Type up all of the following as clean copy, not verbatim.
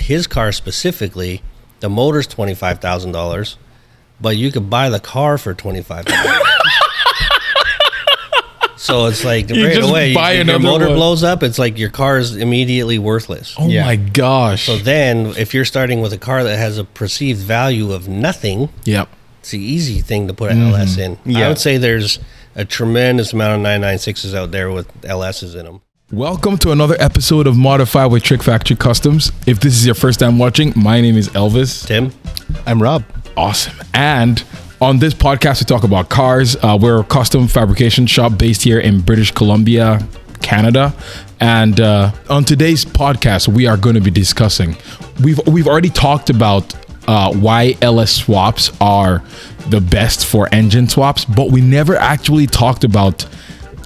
his car specifically, the motor's $25,000, but you could buy the car for $25,000. So it's like right away, your motor blows up. It's like your car is immediately worthless. Oh my gosh! So then, if you're starting with a car that has a perceived value of nothing, it's the easy thing to put an LS in. I would say there's a tremendous amount of 996s out there with LSs in them. Welcome to another episode of Modify with TrickFactory Customs. If this is your first time watching, my name is Elvis. Tim. I'm Rob. Awesome. And on this podcast, we talk about cars. We're a custom fabrication shop based here in British Columbia, Canada. And on today's podcast, we are going to be discussing. We've already talked about why LS swaps are the best for engine swaps, but we never actually talked about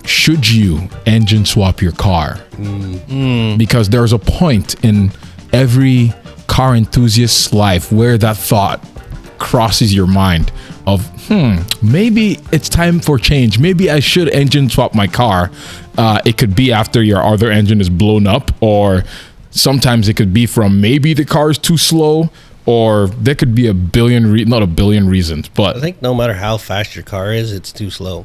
should you engine swap your car? Because there's a point in every car enthusiast's life where that thought crosses your mind of, maybe it's time for change. Maybe I should engine swap my car. It could be after your other engine is blown up, or sometimes it could be from maybe the car is too slow, or there could be not a billion reasons. But I think no matter how fast your car is, it's too slow.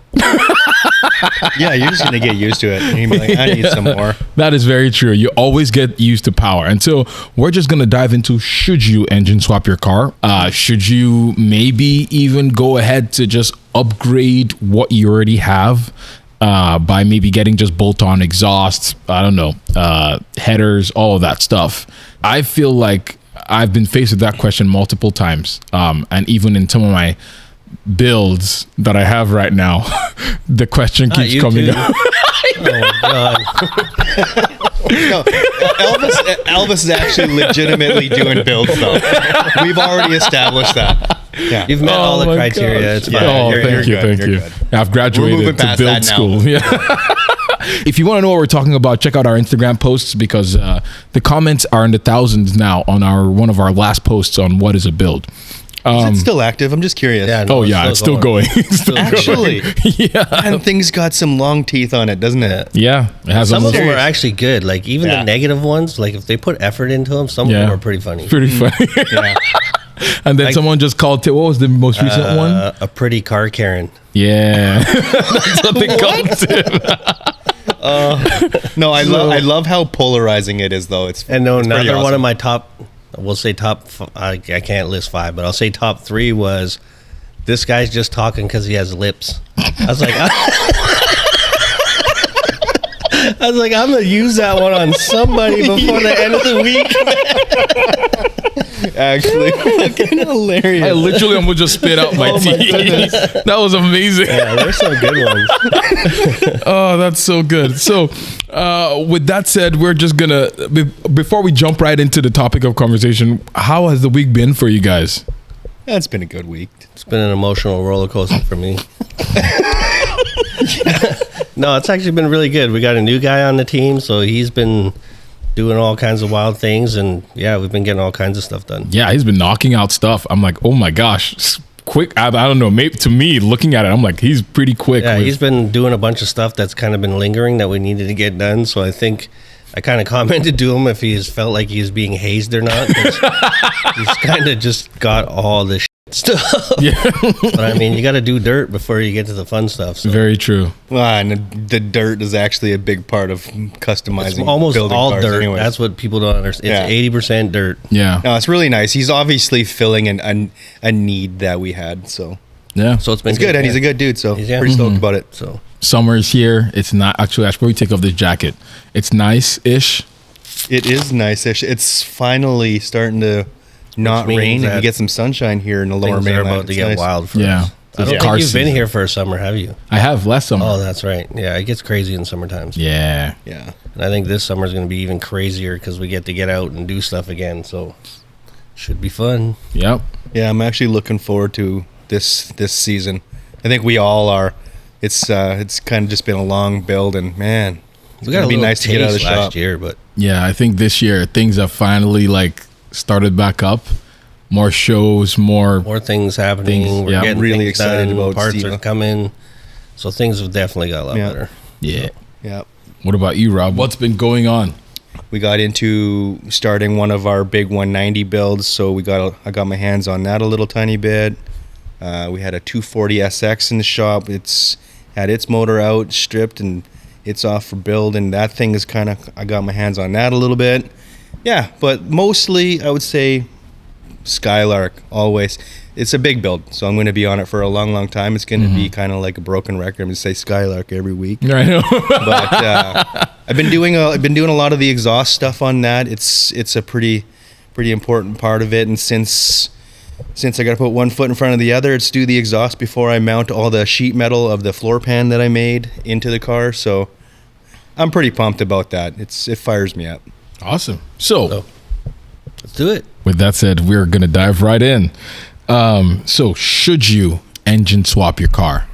Yeah, you're just going to get used to it. And you're like, I need some more. That is very true. You always get used to power. And so we're just going to dive into, should you engine swap your car? Should you maybe even go ahead to just upgrade what you already have by maybe getting just bolt-on exhausts, I don't know, headers, all of that stuff. I feel like I've been faced with that question multiple times. And even in some of my builds that I have right now, the question keeps coming up. Oh God. No, Elvis is actually legitimately doing builds, though. We've already established that. Yeah. You've met all the criteria. Gosh. It's fine. Oh, thank you. I've graduated to build school. Yeah. If you want to know what we're talking about, check out our Instagram posts, because the comments are in the thousands now on one of our last posts on what is a build. Is it still active? I'm just curious. Yeah, no, it's still going. Actually, yeah. And things got some long teeth on it, doesn't it? Yeah, it has. Some of them are actually good. Like even the negative ones, like if they put effort into them, some of them are pretty funny. Pretty funny. Yeah. And then someone just called what was the most recent one? A pretty car Karen. Yeah. That's what they called it. No, I love how polarizing it is, though. It's another awesome. one of my top. We'll say top. I can't list 5, but I'll say top 3 was this guy's just talking because he has lips. I was like, I'm gonna use that one on somebody before the end of the week. Actually, fucking hilarious. I literally almost just spit out my teeth. That was amazing. Yeah, there's some good ones. Oh, that's so good. So, with that said, we're just gonna before we jump right into the topic of conversation, how has the week been for you guys? Yeah, it's been a good week. It's been an emotional roller coaster for me. No, it's actually been really good. We got a new guy on the team, so he's been doing all kinds of wild things, and we've been getting all kinds of stuff done. Yeah, he's been knocking out stuff. I'm like, oh my gosh, quick. I don't know. Maybe to me, looking at it, I'm like, he's pretty quick. Yeah, he's been doing a bunch of stuff that's kind of been lingering that we needed to get done. So I think I kind of commented to him if he's felt like he was being hazed or not. He's kind of just got all this stuff. Yeah. But I mean, you got to do dirt before you get to the fun stuff. So. Very true. Well, and the dirt is actually a big part of customizing. It's almost all cars dirt. anyways. That's what people don't understand. It's 80% dirt. Yeah. No, it's really nice. He's obviously filling a need that we had. So yeah. So it's been good, and he's a good dude. So pretty stoked about it. So summer is here. It's not actually. I should probably take off this jacket. It's nice-ish. It is nice-ish. It's finally starting to not rain, and you get some sunshine here in the lower mainland. About to get wild for us. I don't think you've been here for a summer, have you? I have last summer. Oh, that's right. Yeah, it gets crazy in summer times. Yeah. Yeah. And I think this summer is going to be even crazier because we get to get out and do stuff again. So should be fun. Yep. Yeah, I'm actually looking forward to this season. I think we all are. It's kind of just been a long build, and man, it's going to be nice to get out of the shop. Last year, but yeah, I think this year things have finally started back up. More shows, more things happening. We're getting really excited about parts Steve. are coming, so things have definitely got a lot better. Yeah. Yeah. What about you, Rob? What's been going on? We got into starting one of our big 190 builds, so I got my hands on that a little tiny bit. We had a 240 SX in the shop. It's had its motor out, stripped, and it's off for build, and that thing is I got my hands on that a little bit. Yeah, but mostly I would say Skylark always. It's a big build, so I'm going to be on it for a long, long time. It's going to be kind of like a broken record. I'm going to say Skylark every week. I know. But I've been doing a lot of the exhaust stuff on that. It's a pretty important part of it, and since I got to put one foot in front of the other, it's do the exhaust before I mount all the sheet metal of the floor pan that I made into the car. So I'm pretty pumped about that. It fires me up. Awesome. So let's do it. With that said, we're going to dive right in. So should you engine swap your car?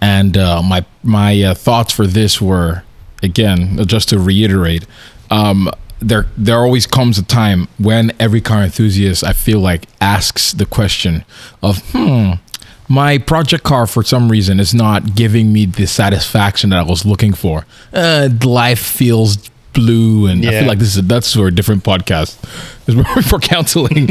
And my thoughts for this were, again, just to reiterate, there always comes a time when every car enthusiast, I feel like, asks the question of, my project car for some reason is not giving me the satisfaction that I was looking for. Life feels blue, and I feel like that's for a different podcast. It's for counseling.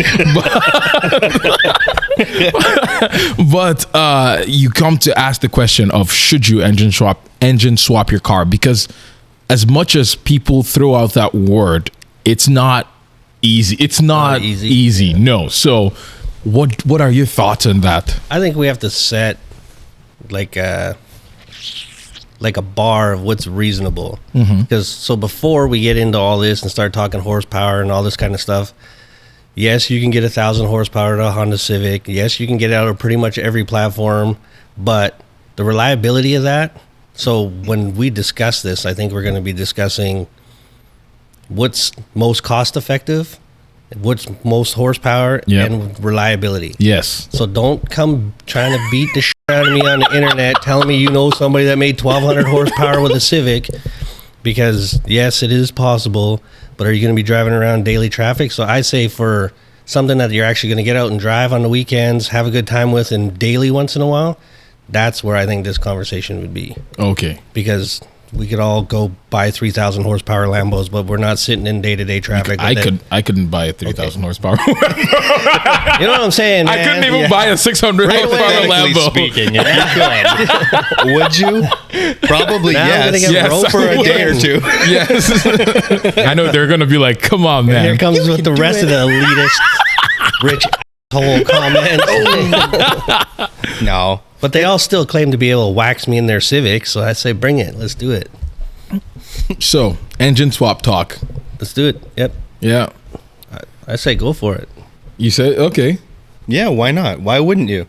But you come to ask the question of, should you engine swap your car? Because as much as people throw out that word, it's not easy. It's not easy. Yeah. No. So what are your thoughts on that? I think we have to set like a bar of what's reasonable. Because so before we get into all this and start talking horsepower and all this kind of stuff, yes, you can get 1,000 horsepower to a Honda Civic. Yes, you can get out of pretty much every platform, but the reliability of that. So when we discuss this, I think we're going to be discussing what's most cost effective, what's most horsepower, and reliability. Yes. So don't come trying to beat the shit out of me on the internet telling me you know somebody that made 1,200 horsepower with a Civic, because yes, it is possible, but are you going to be driving around daily traffic? So I say for something that you're actually going to get out and drive on the weekends, have a good time with, and daily once in a while, that's where I think this conversation would be. Okay. Because we could all go buy 3,000 horsepower Lambos, but we're not sitting in day-to-day traffic. I couldn't buy a 3,000 horsepower. You know what I'm saying, man? I couldn't even buy a 600 horsepower Lambo. Speaking, would you? Probably now yes. Rope for a day or two. Yes. I know they're going to be like, come on, man. And here comes with the rest of the elitist rich whole comment. No. But they all still claim to be able to wax me in their Civic, so I say bring it. Let's do it. So, engine swap talk. Let's do it. Yep. Yeah. I say go for it. You said, okay. Yeah, why not? Why wouldn't you?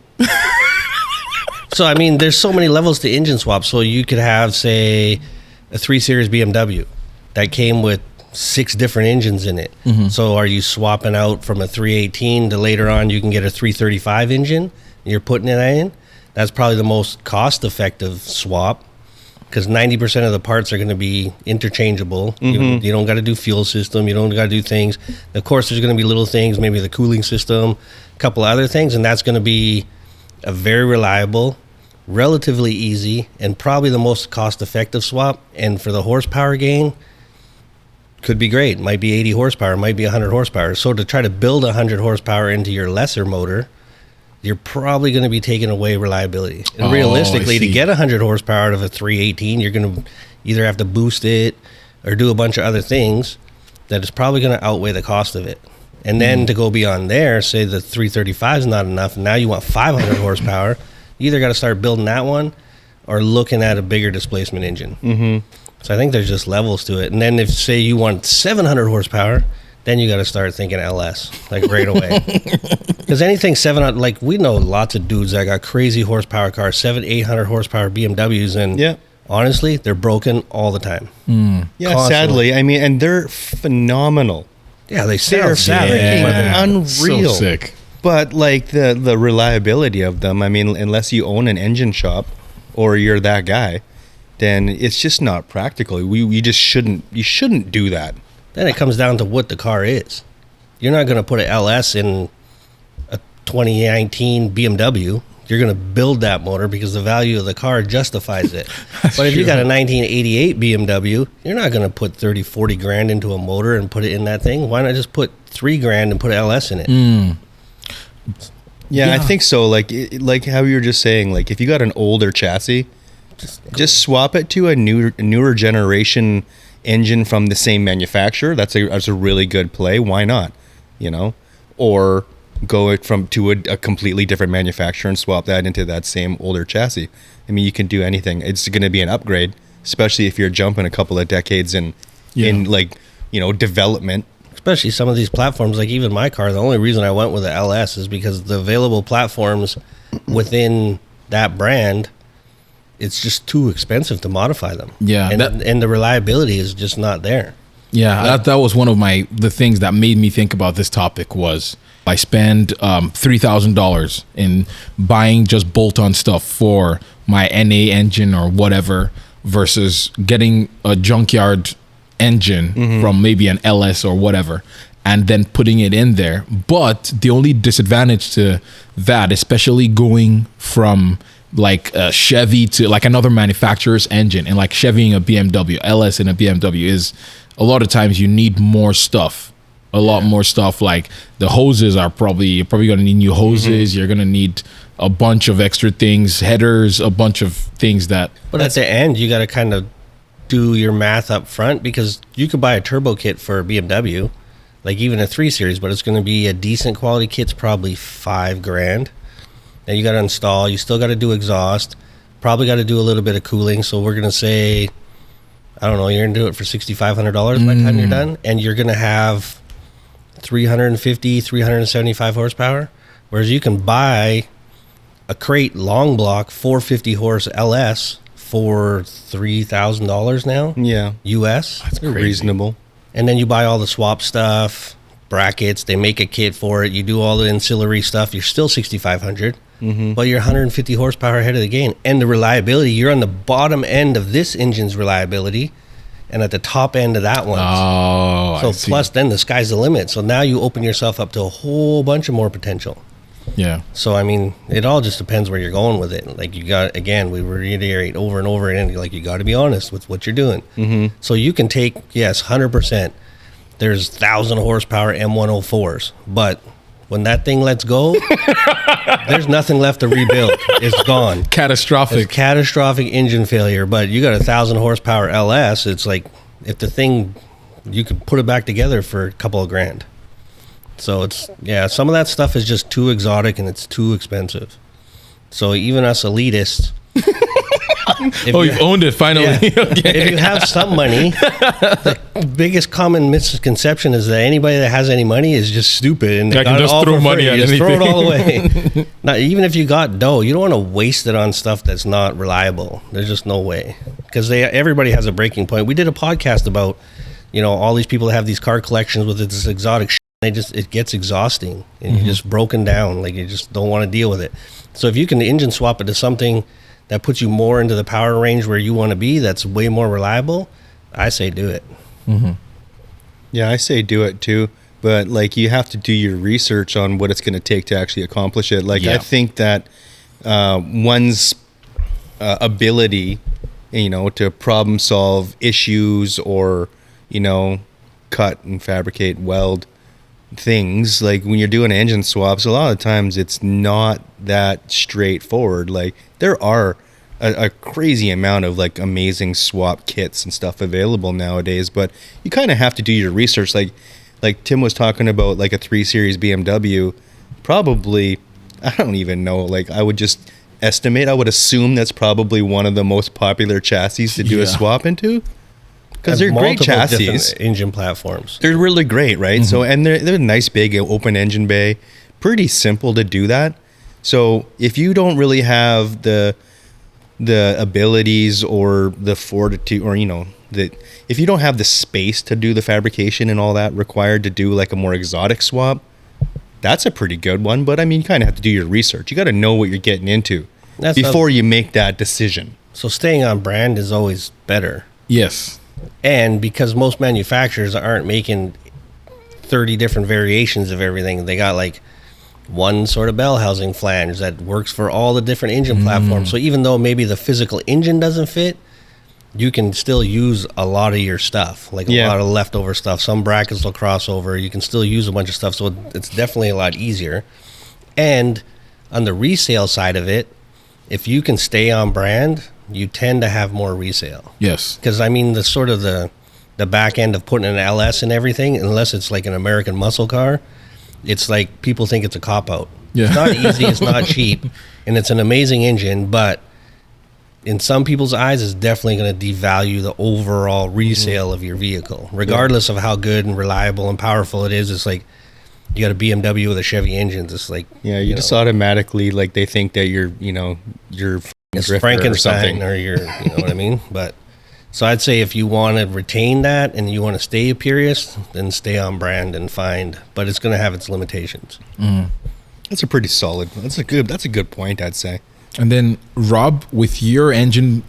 So, I mean, there's so many levels to engine swap. So you could have, say, a 3 Series BMW that came with 6 different engines in it. So are you swapping out from a 318 to later on you can get a 335 engine and you're putting it in? That's probably the most cost-effective swap, because 90% of the parts are going to be interchangeable. You don't got to do fuel system. You don't got to do things. Of course, there's going to be little things, maybe the cooling system, a couple other things, and that's going to be a very reliable, relatively easy, and probably the most cost-effective swap. And for the horsepower gain, could be great. Might be 80 horsepower, might be 100 horsepower. So to try to build 100 horsepower into your lesser motor, you're probably going to be taking away reliability. And realistically, to get 100 horsepower out of a 318, you're going to either have to boost it or do a bunch of other things that is probably going to outweigh the cost of it. And then to go beyond there, say the 335 is not enough, and now you want 500 horsepower, you either got to start building that one or looking at a bigger displacement engine. So I think there's just levels to it. And then if, say, you want 700 horsepower, then you got to start thinking LS, like right away. Because anything 700, like we know lots of dudes that got crazy horsepower cars, 700-800 horsepower BMWs, and honestly, they're broken all the time. Yeah, constantly. Sadly. I mean, and they're phenomenal. Yeah, they sound unreal. So sick. But like the reliability of them, I mean, unless you own an engine shop or you're that guy, then it's just not practical. You shouldn't do that. Then it comes down to what the car is. You're not going to put an LS in a 2019 BMW. you're going to build that motor because the value of the car justifies it. But if you got a 1988 BMW, you're not going to put 30, 40 grand into a motor and put it in that thing. Why not just put 3 grand and put LS in it? Yeah, I think so. Like how you were just saying, like if you got an older chassis, just swap it to a newer generation engine from the same manufacturer. That's a really good play. Why not? You know, or go to a completely different manufacturer and swap that into that same older chassis. I mean, you can do anything. It's going to be an upgrade, especially if you're jumping a couple of decades in like, you know, development. Especially some of these platforms, like even my car, the only reason I went with the LS is because the available platforms within that brand, it's just too expensive to modify them. Yeah. And the reliability is just not there. Yeah, that was one of the things that made me think about this topic was I spend $3,000 in buying just bolt-on stuff for my NA engine or whatever versus getting a junkyard engine from maybe an LS or whatever and then putting it in there. But the only disadvantage to that, especially going from like a Chevy to like another manufacturer's engine and like Chevy and a BMW, LS and a BMW is a lot of times you need more stuff. A lot more stuff. Like the hoses are you're probably going to need new hoses. You're going to need a bunch of extra things, headers, a bunch of things that. But at the end, you got to kind of do your math up front because you could buy a turbo kit for a BMW, like even a 3 Series, but it's going to be a decent quality kit's probably $5 grand. Then you got to install. You still got to do exhaust. Probably got to do a little bit of cooling. So we're going to say, I don't know, you're going to do it for $6,500 by the time you're done, and you're going to have 350, 375 horsepower, whereas you can buy a crate long block 450 horse LS for $3,000 now. Yeah, US. That's reasonable. And then you buy all the swap stuff, brackets. They make a kit for it. You do all the ancillary stuff. You're still 6,500, but you're 150 horsepower ahead of the game. And the reliability, you're on the bottom end of this engine's reliability, and at the top end of that one. Oh, so plus then the sky's the limit. So now you open yourself up to a whole bunch of more potential. Yeah. So I mean, it all just depends where you're going with it. Like you got, again, we reiterate over and over again, like you got to be honest with what you're doing. So you can take, yes, 100%. There's 1,000 horsepower M104s, but when that thing lets go, there's nothing left to rebuild. It's gone. Catastrophic. It's catastrophic engine failure. But you got a 1,000 horsepower LS. It's like if the thing, you could put it back together for a couple of grand. So it's, yeah, some of that stuff is just too exotic and it's too expensive. So even us elitists. You've owned it finally. Yeah. Okay. If you have some money, the biggest common misconception is that anybody that has any money is just stupid and I can just throw money at just anything. throw it all away. Now, even if you got dough, you don't want to waste it on stuff that's not reliable. There's just no way, because everybody has a breaking point. We did a podcast about, you know, all these people that have these car collections with this exotic shit. It gets exhausting and you're just broken down. Like you just don't want to deal with it. So if you can engine swap it to something that puts you more into the power range where you want to be, that's way more reliable, I say do it. Yeah, I say do it too. But like you have to do your research on what it's going to take to actually accomplish it. Like I think that one's ability, you know, to problem solve issues or, you know, cut and fabricate, weld things, like when you're doing engine swaps, a lot of times it's not that straightforward. Like there are a crazy amount of like amazing swap kits and stuff available nowadays, but you kind of have to do your research. Like Tim was talking about, like a 3 Series BMW, probably, I don't even know, like I would just estimate, I would assume that's probably one of the most popular chassis to do a swap into. Because they're great chassis, engine platforms. They're really great, right? So, and they're a nice big open engine bay, pretty simple to do that. So, if you don't really have the abilities or the fortitude, or you know, if you don't have the space to do the fabrication and all that required to do like a more exotic swap, that's a pretty good one. But I mean, you kind of have to do your research. You got to know what you're getting into before you make that decision. So, staying on brand is always better. Yes. And because most manufacturers aren't making 30 different variations of everything, they got like one sort of bell housing flange that works for all the different engine platforms. So even though maybe the physical engine doesn't fit, you can still use a lot of your stuff, like a lot of leftover stuff. Some brackets will cross over. You can still use a bunch of stuff, so it's definitely a lot easier. And on the resale side of it, if you can stay on brand, you tend to have more resale. Yes. Because, I mean, the back end of putting an LS and everything, unless it's like an American muscle car, it's like people think it's a cop-out. Yeah. It's not easy, it's not cheap, and it's an amazing engine, but in some people's eyes, it's definitely going to devalue the overall resale of your vehicle. Regardless of how good and reliable and powerful it is, it's like you got a BMW with a Chevy engine. It's like... Yeah, you just automatically, like, they think that you're it's drifter Frankenstein or you're, you know what I mean? But... So I'd say if you want to retain that and you want to stay a purist, then stay on brand and find, but it's going to have its limitations. That's a pretty solid. That's a good point, I'd say. And then Rob, with your engine,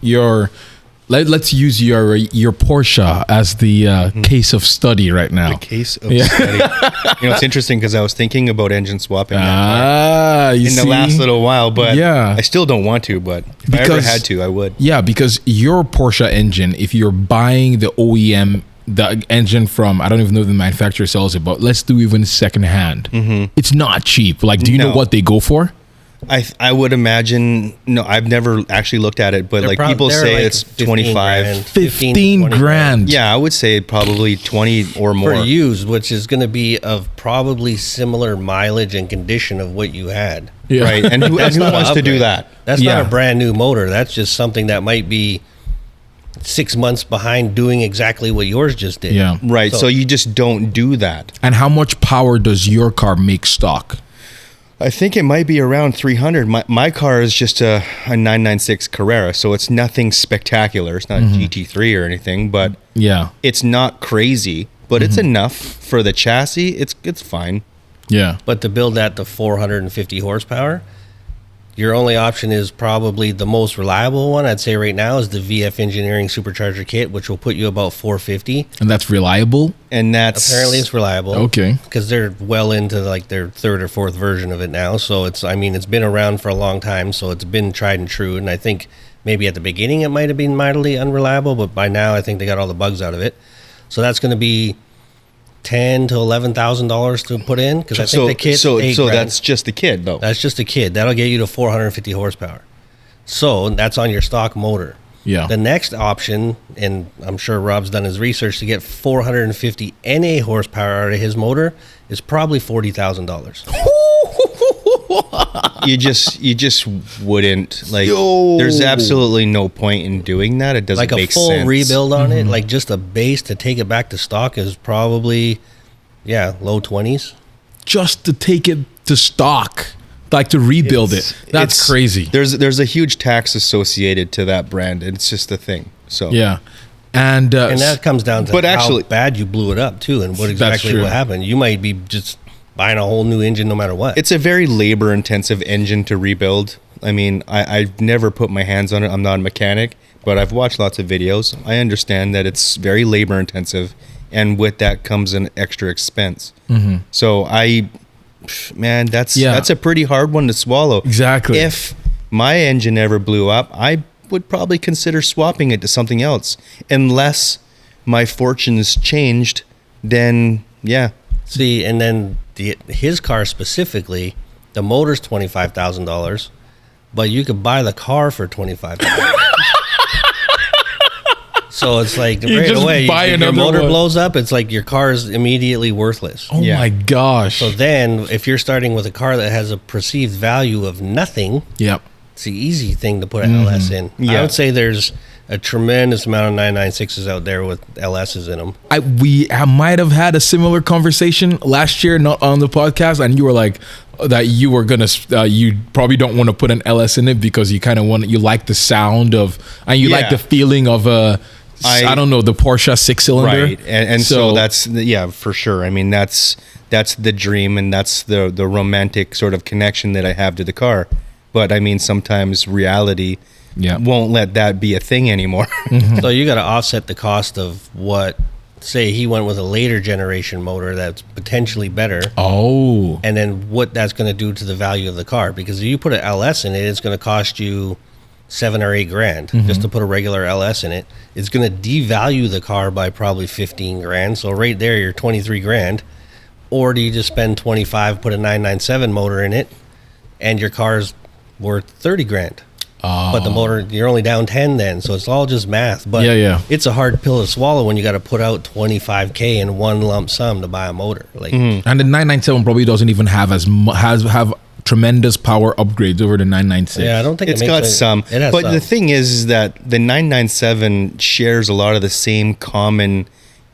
let's use your Porsche as the case of study right now. The case of study. It's interesting because I was thinking about engine swapping the last little while, but I still don't want to. But if I ever had to, I would. Yeah, because your Porsche engine, if you're buying the OEM, the engine from, I don't even know if the manufacturer sells it, but let's do even secondhand. It's not cheap. Like, do you know what they go for? I would imagine, no, I've never actually looked at it, but like people say like it's 25. 15 grand. Yeah, I would say probably 20 or more. For used, which is going to be of probably similar mileage and condition of what you had. Yeah. Right, and who wants to do that? That's not a brand new motor. That's just something that might be 6 months behind doing exactly what yours just did. Yeah. Right, so you just don't do that. And how much power does your car make stock? I think it might be around 300. My car is just a 996 Carrera, so it's nothing spectacular. It's not a GT3 or anything, but it's not crazy, but it's enough for the chassis. It's fine. Yeah. But to build that to 450 horsepower, your only option is probably the most reliable one, I'd say right now, is the VF Engineering Supercharger Kit, which will put you about 450. And that's reliable? And that's... Apparently it's reliable. Okay. Because they're well into like their third or fourth version of it now. So it's been around for a long time, so it's been tried and true. And I think maybe at the beginning it might have been mildly unreliable, but by now I think they got all the bugs out of it. So that's going to be $10,000 to $11,000 to put in, because I think the kit. So that's just the kit, though. That's just a kit. That'll get you to 450 horsepower. So that's on your stock motor. Yeah. The next option, and I'm sure Rob's done his research to get 450 NA horsepower out of his motor, is probably $40,000. You just wouldn't There's absolutely no point in doing that. It doesn't make sense. Like a full rebuild on it, like just a base to take it back to stock is probably low 20s. Just to take it to stock, like to rebuild it. That's crazy. There's a huge tax associated to that brand, and it's just a thing. So yeah. And that comes down to how bad you blew it up too, and what happened. You might be just buying a whole new engine no matter what. It's a very labor-intensive engine to rebuild. I mean, I've never put my hands on it. I'm not a mechanic, but I've watched lots of videos. I understand that it's very labor-intensive, and with that comes an extra expense. So that's a pretty hard one to swallow. Exactly. If my engine ever blew up, I would probably consider swapping it to something else, unless my fortunes changed. Then See, and then his car specifically, the motor's $25,000, but you could buy the car for $25,000. So it's like right away, your motor blows up, it's like your car is immediately worthless. Oh my gosh. So then if you're starting with a car that has a perceived value of nothing, it's the easy thing to put an LS in. I would say there's a tremendous amount of 996s out there with LSs in them. I might have had a similar conversation last year, not on the podcast, and you were like that you were gonna you probably don't want to put an LS in it because you kind of you like the sound of, and you like the feeling of I don't know, the Porsche 6-cylinder, right? And so that's for sure. I mean, that's the dream, and that's the romantic sort of connection that I have to the car. But I mean, sometimes reality won't let that be a thing anymore. So you got to offset the cost of what say he went with a later generation motor that's potentially better, Oh. and then what that's going to do to the value of the car. Because if you put an LS in it, it's going to cost you $7 or $8 just to put a regular LS in it. It's going to devalue the car by probably $15,000. So right there, you're $23,000. Or do you just spend 25, put a 997 motor in it, and your car's worth $30,000? But the motor, you're only down 10 then, so it's all just math. But it's a hard pill to swallow when you got to put out $25K in one lump sum to buy a motor. Like, And the 997 probably doesn't even have have tremendous power upgrades over the 996. yeah, I don't think It's it makes got any- some. It has But some. the thing is that the 997 shares a lot of the same common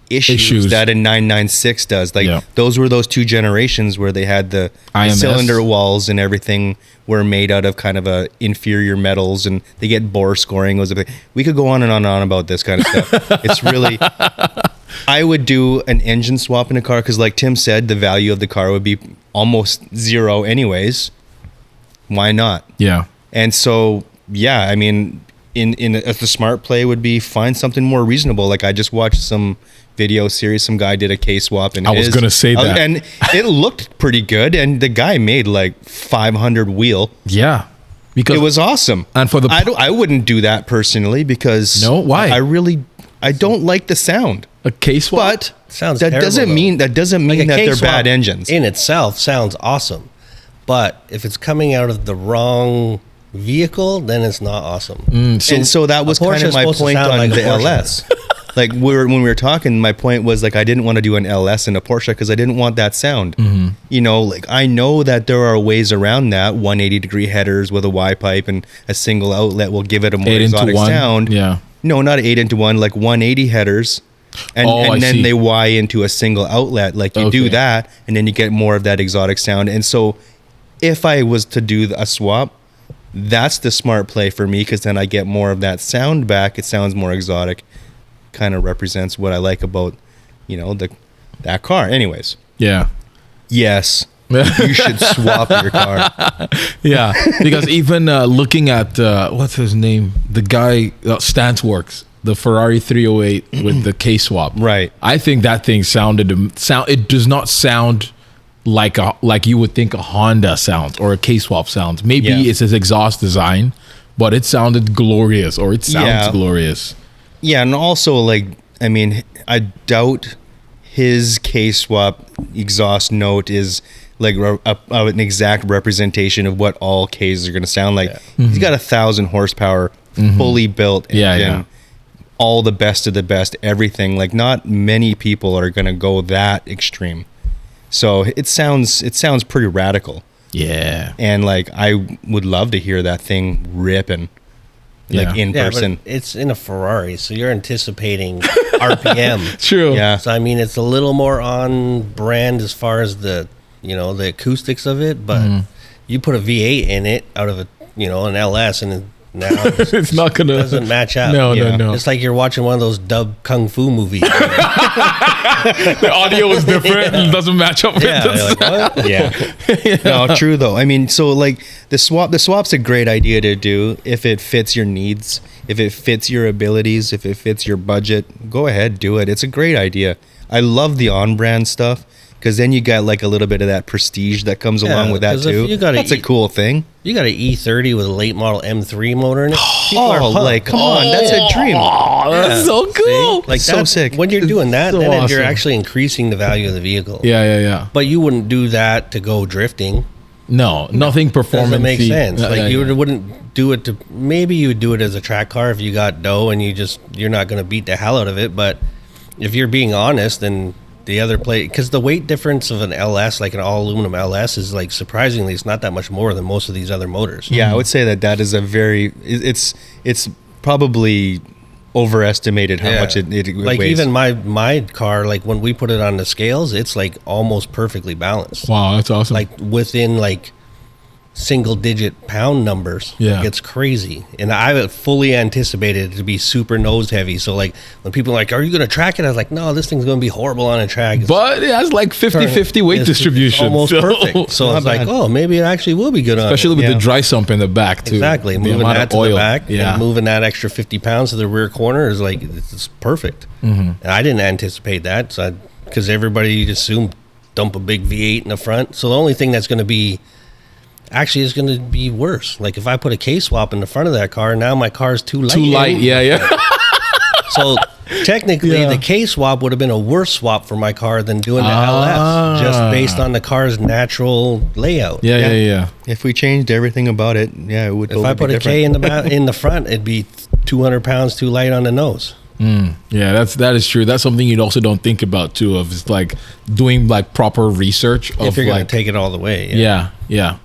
issues that a 996 does. Like those were those two generations where they had the cylinder walls and everything were made out of kind of a inferior metals, and they get bore scoring. We could go on and on about this kind of stuff. It's really, I would do an engine swap in a car because, like Tim said, the value of the car would be almost zero anyways. Why not? Yeah. And so, yeah, I mean, the smart play would be find something more reasonable. Like I just watched some video series, some guy did a K-swap, and I was gonna say that, and it looked pretty good, and the guy made like 500 wheel. Yeah, because it was awesome. And for the I wouldn't do that personally because why? I don't like the sound. A K-swap, but sounds that terrible, doesn't mean like that they're K-swap bad engines. in itself sounds awesome, but if it's coming out of the wrong vehicle, then it's not awesome. And so that was kind of my point on like the LS. Like when we were talking, my point was like I didn't want to do an LS in a Porsche because I didn't want that sound. You know, like I know that there are ways around that. 180-degree headers with a Y pipe and a single outlet will give it a more exotic sound. Yeah. No, not 8-into-1, like 180 headers. And then they Y into a single outlet. Like you do that, and then you get more of that exotic sound. And so if I was to do a swap, that's the smart play for me because then I get more of that sound back. It sounds more exotic. Kind of represents what I like about, you know, that car. Anyways. Yeah. Yes. You should swap your car. Yeah. Because even looking at, what's his name? The guy, Stanceworks, the Ferrari 308 with the K-swap. Right. I think that thing it does not sound like you would think a Honda sounds or a K-swap sounds. Maybe it's his exhaust design, but it sounded glorious, or it sounds glorious. Yeah, and also, like, I mean, I doubt his K-swap exhaust note is like an exact representation of what all Ks are going to sound like. He's got 1,000 horsepower, fully built engine, all the best of the best, everything. Like, not many people are going to go that extreme. So it sounds pretty radical. Yeah. And like I would love to hear that thing ripping. Like in person. But it's in a Ferrari, so you're anticipating RPM. True. Yeah. So I mean, it's a little more on brand as far as the acoustics of it, but you put a V8 in it out of an LS, and now it's not gonna doesn't match up. No. It's like you're watching one of those dub kung fu movies. The audio is different and doesn't match up with the like, what? Yeah. No, true though. I mean, so like the swap's a great idea to do if it fits your needs, if it fits your abilities, if it fits your budget. Go ahead, do it. It's a great idea. I love the on-brand stuff because then you got like a little bit of that prestige that comes along with that too. That's a cool thing. You got an E30 with a late model M3 motor in it. Come on, that's a dream. Oh, that's so cool. Like so sick. When you're doing that, So then awesome. you're actually increasing the value of the vehicle. Yeah. But you wouldn't do that to go drifting. No, nothing performance. Doesn't make sense. Like you yeah. wouldn't do it to. Maybe you would do it as a track car if you got dough and you're not going to beat the hell out of it. But if you're being honest, then the other play, because the weight difference of an LS, like an all aluminum LS, is like surprisingly it's not that much more than most of these other motors. Yeah, I would say that is a very it's probably overestimated how much it like weighs. even my car, like when we put it on the scales, it's like almost perfectly balanced. Wow, that's awesome. Like within like single digit pound numbers. Yeah. Like, it's crazy. And I fully anticipated it to be super nose heavy. So like when people are like, are you going to track it? I was like, no, this thing's going to be horrible on a track. But it has like 50-50 weight distribution. It's almost perfect. So I was like, oh, maybe it actually will be good on it. Especially with the dry sump in the back too. Exactly. The Moving amount that of to the back Yeah. and moving that extra 50 pounds to the rear corner is like, it's perfect. And I didn't anticipate that. So because everybody assumed dump a big V8 in the front. So the only thing that's going to be actually is going to be worse. Like if I put a K-swap in the front of that car, now my car is too light. Too light, yeah. So technically the K-swap would have been a worse swap for my car than doing the LS, just based on the car's natural layout. Yeah. If we changed everything about it, it would. If I put a K in the front, it'd be 200 pounds too light on the nose. Yeah, that is true. That's something you also don't think about too. Of it's like doing like proper research of If you're going like to take it all the way. yeah.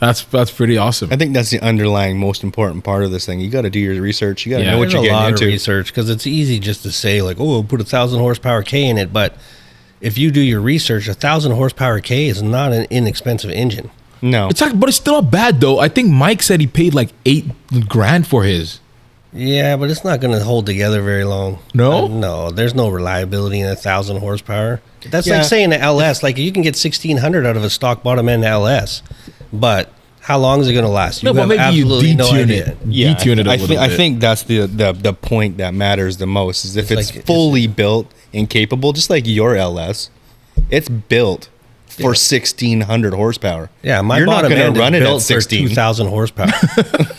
That's pretty awesome. I think that's the underlying most important part of this thing. You got to do your research. You got to know what There's you're a getting lot into. of research because it's easy just to say like, oh, put 1,000 horsepower K in it. But if you do your research, 1,000 horsepower K is not an inexpensive engine. No, It's like, but it's still not bad though. I think Mike said he paid like $8,000 for his. Yeah, but it's not going to hold together very long. No? No, there's no reliability in 1,000 horsepower. That's Yeah. like saying the LS. Like you can get 1,600 out of a stock bottom end LS, but how long is it going to last? No, but maybe you absolutely no detune idea. it. Detune it a little bit. I think that's the point that matters the most is if it's like- fully built and capable, just like your LS. It's built for 1,600 horsepower. Yeah, my You're not bottom gonna end run is it at built for 16. 2,000 horsepower.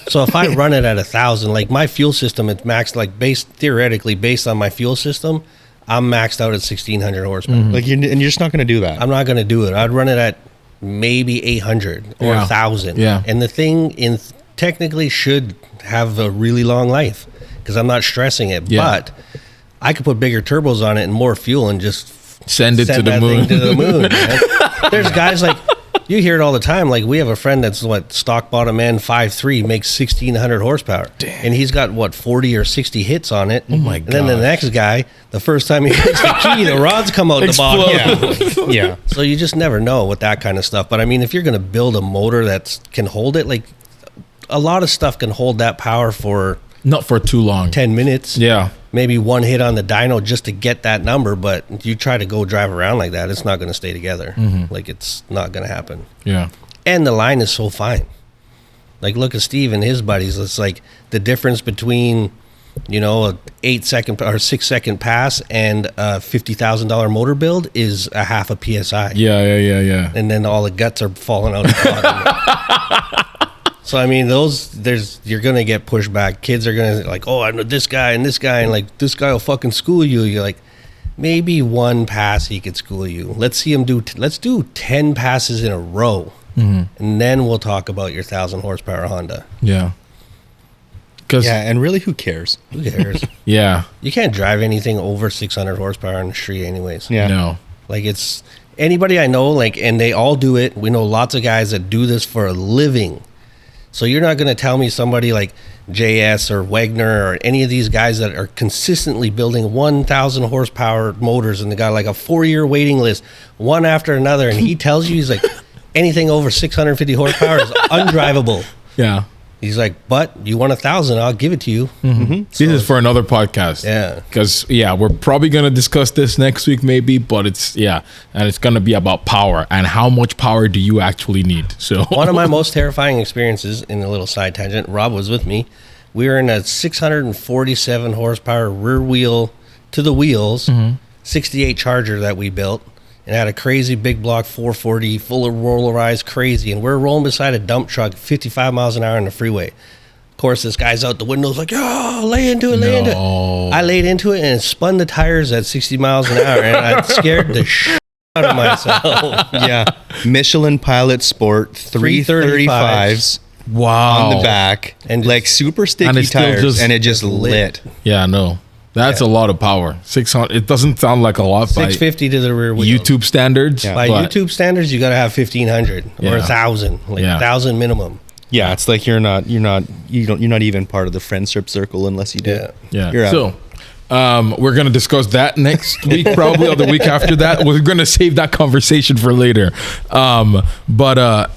So if I run it at 1,000, like my fuel system, it's maxed like theoretically based on my fuel system, I'm maxed out at 1,600 horsepower. Like and you're just not going to do that. I'm not going to do it. I'd run it at maybe 800 or Yeah. 1,000. Yeah. And the thing technically should have a really long life because I'm not stressing it. Yeah. But I could put bigger turbos on it and more fuel and just Send it to the that moon. thing to the moon. Man. There's guys like you hear it all the time. Like we have a friend that's stock bottom end 5.3 makes 1,600 horsepower, and he's got 40 or 60 hits on it. Oh my And then the gosh. next guy, the first time he hits the key, the rods come out the bottom. Yeah. So you just never know with that kind of stuff. But I mean, if you're going to build a motor that can hold it, like a lot of stuff can hold that power for Not for too long. 10 minutes. Yeah. Maybe one hit on the dyno just to get that number, but you try to go drive around like that, it's not going to stay together. Like it's not going to happen. Yeah. And the line is so fine. Like look at Steve and his buddies. It's like the difference between, a 8-second or 6-second pass and a $50,000 motor build is a half a PSI. Yeah. And then all the guts are falling out of the bottom. So I mean, you're gonna get pushback. Kids are gonna like, oh, I know this guy, and like this guy will fucking school you. You're like, maybe one pass he could school you. Let's see him do. Let's do 10 passes in a row, and then we'll talk about your 1,000 horsepower Honda. Yeah. Because And really, who cares? Who cares? yeah. You can't drive anything over 600 horsepower on the street, anyways. Yeah. No. Like it's anybody I know, like, and they all do it. We know lots of guys that do this for a living. So you're not going to tell me somebody like JS or Wagner or any of these guys that are consistently building 1,000 horsepower motors and they got like a 4-year waiting list, one after another, and he tells you he's like anything over 650 horsepower is undrivable. Yeah. He's like, but you want 1,000, I'll give it to you. This is for another podcast. Yeah. Because, we're probably going to discuss this next week, maybe, but and it's going to be about power and how much power do you actually need. So, One of my most terrifying experiences, in a little side tangent, Rob was with me. We were in a 647 horsepower rear wheel to the wheels, 68 Charger that we built. And had a crazy big block 440 full of rollarized crazy, and we're rolling beside a dump truck 55 miles an hour on the freeway. Of course, this guy's out the window like, oh, lay into it. I laid into it and it spun the tires at 60 miles an hour, and I scared the shit out of myself. Yeah. Michelin Pilot Sport 335s wow. on the back, And and like super And sticky it's still tires, just- and it just lit. Yeah, no. That's a lot of power. 600. It doesn't sound like a lot by 650 to the rear wheel. YouTube standards. Yeah. By but- YouTube standards, you got to have 1,500 or Yeah. 1,000, like Yeah. 1,000 minimum. Yeah, it's like you're not even part of the friendship circle unless you do. Yeah. Yeah. You're out. So, we're going to discuss that next week, probably, or the week after that. We're going to save that conversation for later. But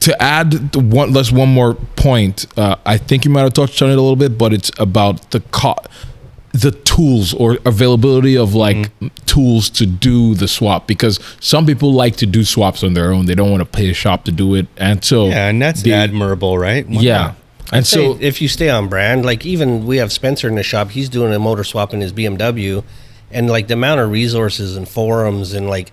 to add one more point, I think you might have touched on it a little bit, but it's about the tools or availability of like tools to do the swap, because some people like to do swaps on their own. They don't want to pay a shop to do it, and so and that's admirable, right? Yeah. And so if you stay on brand, like even we have Spencer in the shop, he's doing a motor swap in his BMW, and like the amount of resources and forums and like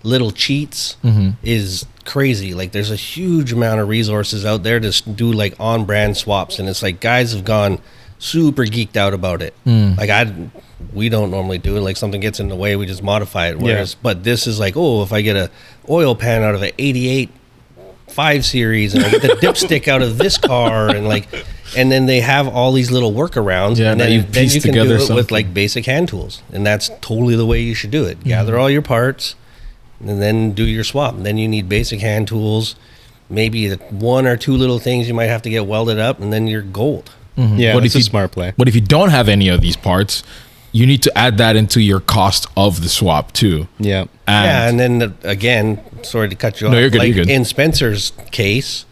little cheats is crazy. Like there's a huge amount of resources out there to do like on brand swaps, and it's like guys have gone super geeked out about it. Like we don't normally do it. Like something gets in the way, we just modify it. Whereas, but this is like, oh, if I get a oil pan out of an 88 5 Series and I get the dipstick out of this car, and then they have all these little workarounds, and then you can do it with like basic hand tools, and that's totally the way you should do it. Gather all your parts and then do your swap. And then you need basic hand tools, maybe one or two little things you might have to get welded up, and then you're gold. Yeah, that's a smart play. But if you don't have any of these parts, you need to add that into your cost of the swap too. Yeah. And then again, sorry to cut you off. No, you're good, like you're good. In Spencer's case,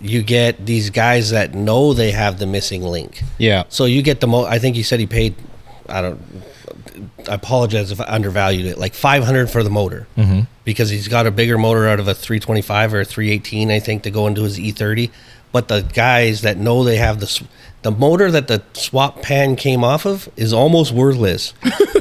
you get these guys that know they have the missing link. Yeah. So you get I think you said he paid, I apologize if I undervalued it, like $500 for the motor, because he's got a bigger motor out of a 325 or a 318, I think, to go into his E30. But the guys that know they have the motor that the swap pan came off of is almost worthless.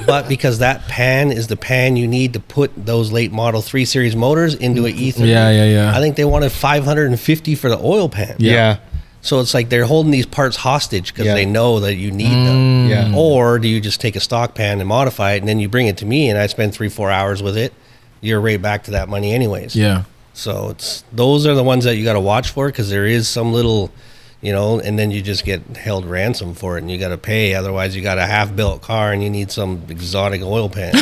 But because that pan is the pan you need to put those late model 3 Series motors into an E30. Yeah. I think they wanted $550 for the oil pan. Yeah. So it's like they're holding these parts hostage because they know that you need them. Yeah. Or do you just take a stock pan and modify it, and then you bring it to me and I spend 3-4 hours with it? You're right back to that money anyways. Yeah. So those are the ones that you got to watch for, because there is some little, and then you just get held ransom for it and you got to pay. Otherwise, you got a half-built car and you need some exotic oil pan.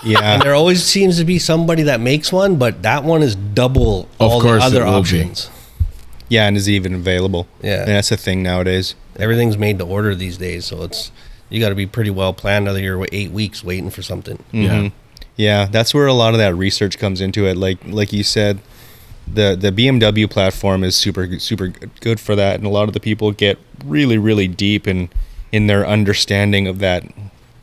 Yeah. And there always seems to be somebody that makes one, but that one is double all the other options. Yeah, and is even available. Yeah. And that's the thing nowadays. Everything's made to order these days, so you got to be pretty well planned, other you're 8 weeks waiting for something. Yeah. Yeah, that's where a lot of that research comes into it. Like you said, the BMW platform is super good for that, and a lot of the people get really, really deep in their understanding of that,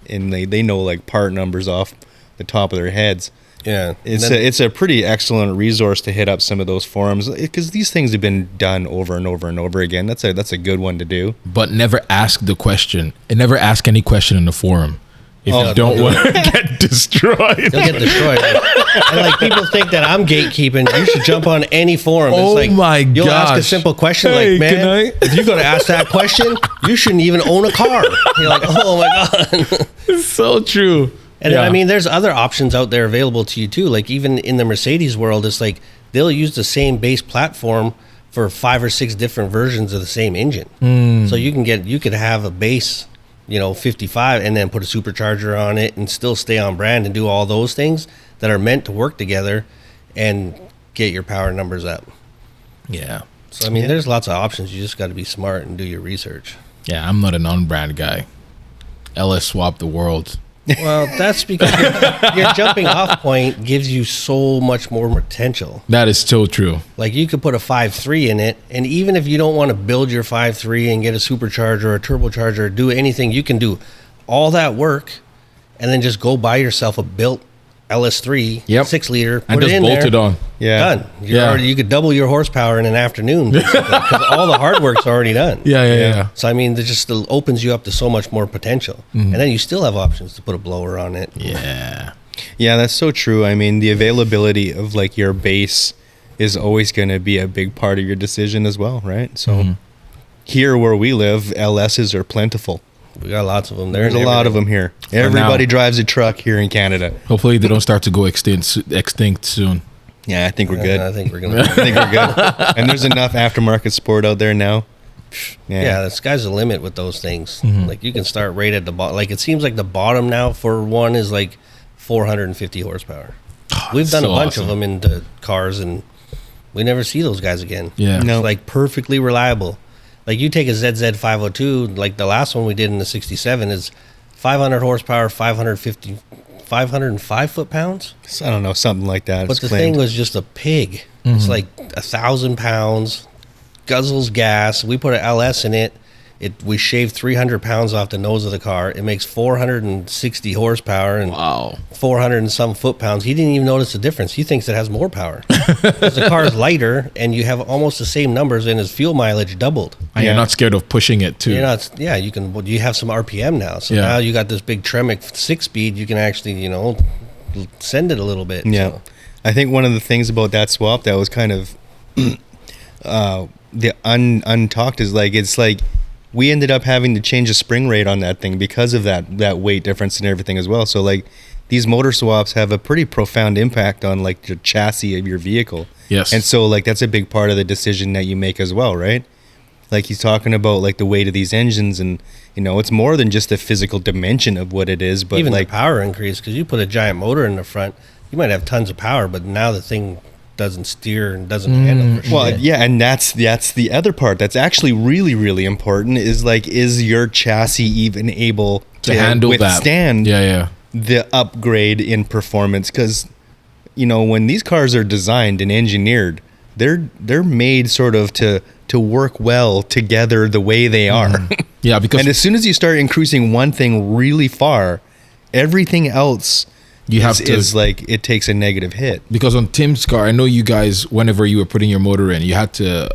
and they know like part numbers off the top of their heads. Yeah, it's a pretty excellent resource to hit up some of those forums, because these things have been done over and over and over again. That's a good one to do. But never ask the question, and never ask any question in the forum. If you don't want to get destroyed. They'll get destroyed. And like people think that I'm gatekeeping. You should jump on any forum. Oh, it's like, my you'll ask a gosh. simple question Hey, like, man, can I? if you're going to ask that question, you shouldn't even own a car. You're like, oh my God. It's so true. And then, I mean, there's other options out there available to you too. Like even in the Mercedes world, it's like they'll use the same base platform for 5 or 6 different versions of the same engine. So you could have a base, 55, and then put a supercharger on it and still stay on brand and do all those things that are meant to work together and get your power numbers up. Yeah. So I mean, there's lots of options. You just got to be smart and do your research. Yeah, I'm not an on-brand guy. LS swap the world. Well, that's because your jumping off point gives you so much more potential. That is so true. Like you could put a 5.3 in it, and even if you don't want to build your 5.3 and get a supercharger or a turbocharger or do anything, you can do all that work and then just go buy yourself a built LS3 6 liter, put and just it in bolt there, it on. done. You could double your horsepower in an afternoon because all the hard work's already done. Yeah. So I mean, it just opens you up to so much more potential, and then you still have options to put a blower on it. Yeah, that's so true. I mean, the availability of like your base is always going to be a big part of your decision as well, right? So here where we live, LSs are plentiful. We got lots of them. There's a lot of them here. Everybody drives a truck here in Canada. Hopefully they don't start to go extinct soon. Yeah, I think we're good. I think we're gonna. I think we're good. And there's enough aftermarket sport out there now. Yeah, the sky's the limit with those things. Like you can start right at the bottom. Like it seems like the bottom now for one is like 450 horsepower. We've done a bunch of them into cars, and we never see those guys again. Yeah, it's like perfectly reliable. Like you take a ZZ 502, like the last one we did in the 67 is 500 horsepower, 550 505 foot-pounds. I don't know, something like that. But the thing was just a pig. It's like 1,000 pounds, guzzles gas. We put an LS in it. We shaved 300 pounds off the nose of the car. It makes 460 horsepower and 400 and some foot-pounds. He didn't even notice the difference. He thinks it has more power. Because the car is lighter, and you have almost the same numbers, and his fuel mileage doubled. And you're not scared of pushing it too. You're not. Yeah, you can. You have some RPM now, so now you got this big Tremec 6-speed. You can actually, send it a little bit. Yeah, so. I think one of the things about that swap that was kind of the untalked is like it's like. We ended up having to change the spring rate on that thing because of that weight difference and everything as well. So like these motor swaps have a pretty profound impact on like the chassis of your vehicle. Yes. And so like that's a big part of the decision that you make as well, right? Like he's talking about like the weight of these engines and it's more than just the physical dimension of what it is, but even like the power increase, because you put a giant motor in the front, you might have tons of power, but now the thing doesn't steer and doesn't handle for shit. Well, yeah, and that's the other part that's actually really, really important is like, is your chassis even able to handle withstand that. the upgrade in performance? Because when these cars are designed and engineered, they're made sort of to work well together the way they are. Yeah, because and as soon as you start increasing one thing really far, everything else is like it takes a negative hit. Because on Tim's car, I know you guys, whenever you were putting your motor in, you had to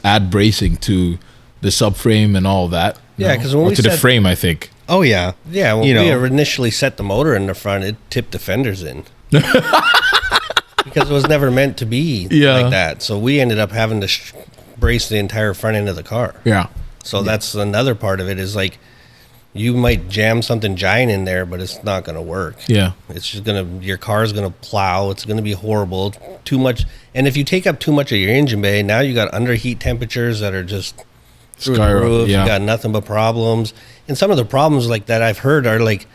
add bracing to the subframe and all that. Yeah, because when we to the frame, I think. Oh yeah, yeah. When we initially set the motor in the front, it tipped the fenders in because it was never meant to be like that. So we ended up having to brace the entire front end of the car. Yeah. So that's another part of it is like. You might jam something giant in there, but it's not going to work. Yeah. It's just your car's going to plow. It's going to be horrible. Too much. And if you take up too much of your engine bay, now you got underheat temperatures that are just through the roof. You got nothing but problems. And some of the problems like that I've heard are like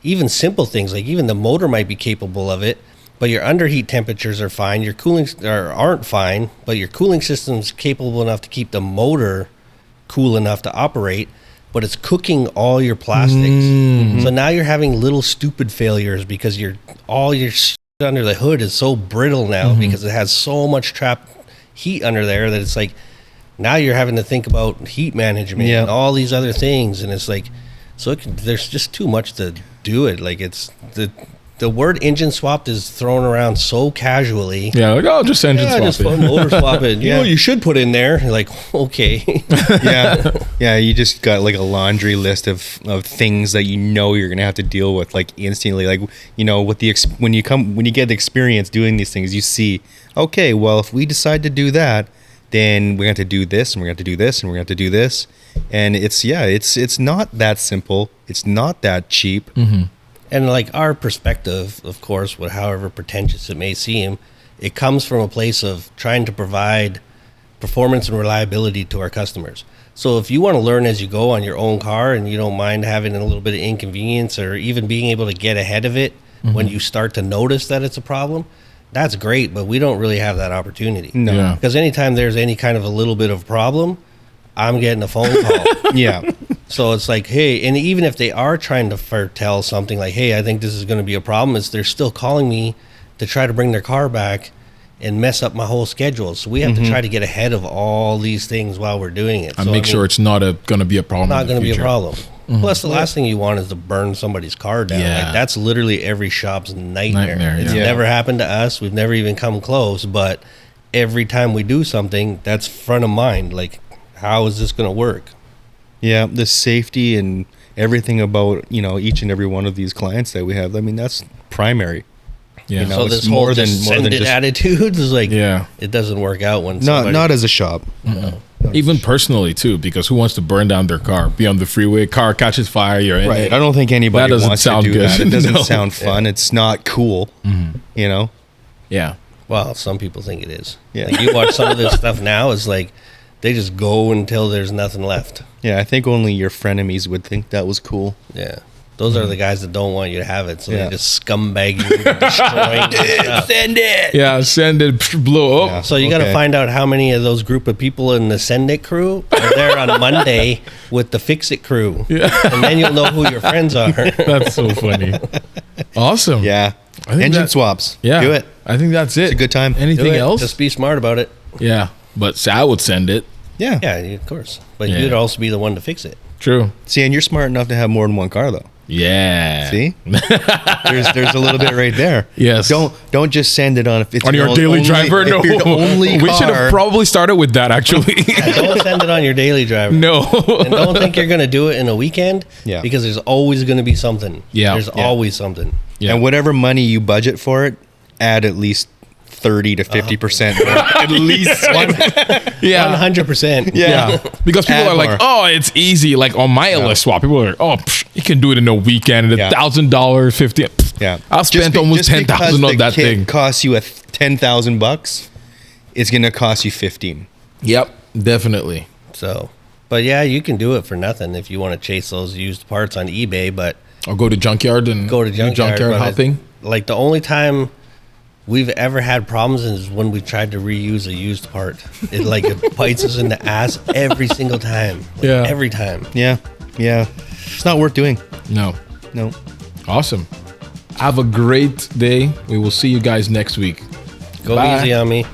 even simple things, like even the motor might be capable of it, but your underheat temperatures are fine. Your cooling aren't fine, but your cooling system's capable enough to keep the motor cool enough to operate. But it's cooking all your plastics. So now you're having little stupid failures because all your shit under the hood is so brittle now because it has so much trapped heat under there that it's like now you're having to think about heat management and all these other things, and it's like there's just too much to do it. Like it's the word engine swapped is thrown around so casually. Yeah, like, just engine swap just put motor swap it. You should put in there. You're like, okay. Yeah, you just got like a laundry list of things that you're gonna have to deal with like instantly. Like with when you get the experience doing these things, you see, okay, well if we decide to do that, then we're going to have to do this and we're going to have to do this and we're going to have to do this, and it's not that simple. It's not that cheap. And like our perspective, of course, however pretentious it may seem, it comes from a place of trying to provide performance and reliability to our customers. So if you want to learn as you go on your own car and you don't mind having a little bit of inconvenience or even being able to get ahead of it when you start to notice that it's a problem, that's great, but we don't really have that opportunity. No. Because anytime there's any kind of a little bit of problem, I'm getting a phone call. So it's like, hey, and even if they are trying to foretell something like, hey, I think this is going to be a problem, they're still calling me to try to bring their car back and mess up my whole schedule. So we have to try to get ahead of all these things while we're doing it. And make sure it's not going to be a problem. Not going to be a problem. Plus, the last thing you want is to burn somebody's car down. Like, that's literally every shop's nightmare. It's never happened to us. We've never even come close. But every time we do something, that's front of mind. Like, how is this going to work? Yeah, the safety and everything about, each and every one of these clients that we have, I mean, that's primary. Yeah. So this whole descended attitude is like, it doesn't work out when not as a shop. No. Even personally too, because who wants to burn down their car, be on the freeway, car catches fire, you're in it. I don't think anybody wants to do good. that. It doesn't sound fun. It's not cool, Yeah. Well, some people think it is. Yeah. Like you watch some of this stuff now, it's like they just go until there's nothing left. Yeah, I think only your frenemies would think that was cool. Yeah. Those are the guys that don't want you to have it, so Yeah. they just scumbag you into destroying your stuff. Send it. Yeah, send it, blow up. Yeah. So you got to Okay. find out how many of those group of people in the Send It crew are there on Monday with the Fix It crew, and then you'll know who your friends are. That's so funny. Awesome. Yeah. I think Engine that- swaps. Yeah. Do it. I think that's it. It's a good time. Anything Do it. else? Just be smart about it. Yeah. But Sal would send it. Yeah. Yeah, of course. But Yeah. you'd also be the one to fix it. True. See, and you're smart enough to have more than one car, though. Yeah. See, there's a little bit right there. Yes. Don't just send it on if it's On your the daily only, driver? if No. you're the only We should have car- probably started with that, actually. Yeah, don't send it on your daily driver. No. And don't think you're going to do it in a weekend. Yeah. Because there's always going to be something. Yeah. There's Yeah. always something. Yeah. And whatever money you budget for it, add at least 30 to 50%. At least one. Yeah. 100%. Yeah. Because people Add are like, more. oh, it's easy. Like on my LS swap, people are like, oh, you can do it in a weekend at Yeah. $1,000, $50. Yeah. I spent almost just because $10,000 on the that kit thing. Costs you $10,000. It's gonna cost you 15. Yep. Definitely. So, but yeah, you can do it for nothing if you want to chase those used parts on eBay, but Or go to junkyard and go to do junkyard. but hopping. Like the only time we've ever had problems is when we tried to reuse a used part. It bites us in the ass every single time. Yeah. Every time. Yeah. Yeah. It's not worth doing. No. No. Awesome. Have a great day. We will see you guys next week. Go Bye. easy on me.